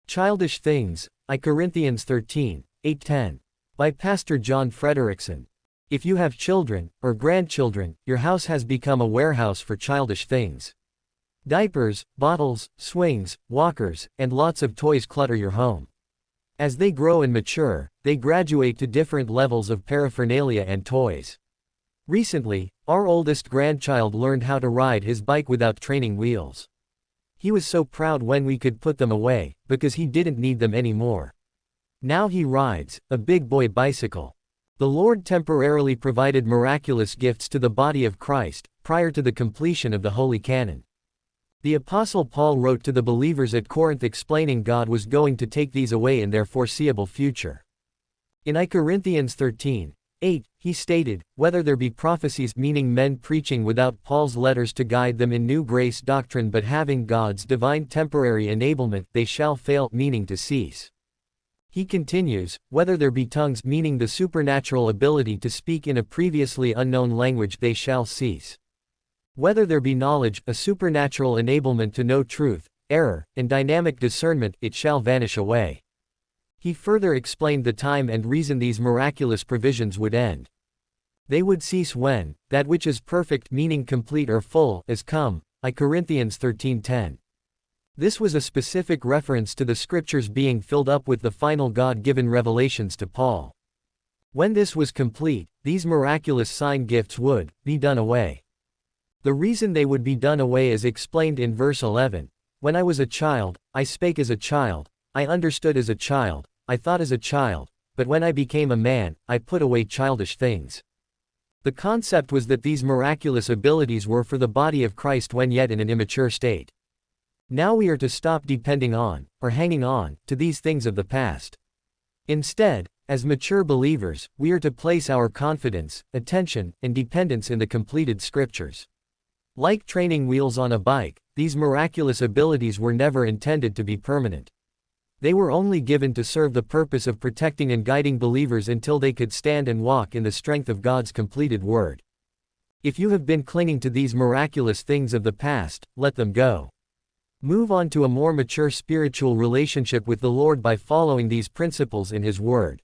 Childish Things, I Corinthians 13, 8-10. By Pastor John Frederickson. If you have children, or grandchildren, your house has become a warehouse for childish things. Diapers, bottles, swings, walkers, and lots of toys clutter your home. As they grow and mature, they graduate to different levels of paraphernalia and toys. Recently, our oldest grandchild learned how to ride his bike without training wheels. He was so proud when we could put them away, because he didn't need them anymore. Now he rides a big boy bicycle. The Lord temporarily provided miraculous gifts to the body of Christ, prior to the completion of the Holy Canon. The Apostle Paul wrote to the believers at Corinth explaining God was going to take these away in their foreseeable future. In I Corinthians 13, 8, he stated, whether there be prophecies, meaning men preaching without Paul's letters to guide them in new grace doctrine but having God's divine temporary enablement, they shall fail, meaning to cease. He continues, whether there be tongues, meaning the supernatural ability to speak in a previously unknown language, they shall cease. Whether there be knowledge, a supernatural enablement to know truth, error, and dynamic discernment, it shall vanish away. He further explained the time and reason these miraculous provisions would end. They would cease when that which is perfect, meaning complete or full, is come. I Corinthians 13:10. This was a specific reference to the scriptures being filled up with the final God-given revelations to Paul. When this was complete, these miraculous sign gifts would be done away. The reason they would be done away is explained in verse 11. When I was a child, I spake as a child, I understood as a child, I thought as a child, but when I became a man, I put away childish things. The concept was that these miraculous abilities were for the body of Christ when yet in an immature state. Now we are to stop depending on, or hanging on, to these things of the past. Instead, as mature believers, we are to place our confidence, attention, and dependence in the completed scriptures. Like training wheels on a bike, these miraculous abilities were never intended to be permanent. They were only given to serve the purpose of protecting and guiding believers until they could stand and walk in the strength of God's completed word. If you have been clinging to these miraculous things of the past, let them go. Move on to a more mature spiritual relationship with the Lord by following these principles in His Word.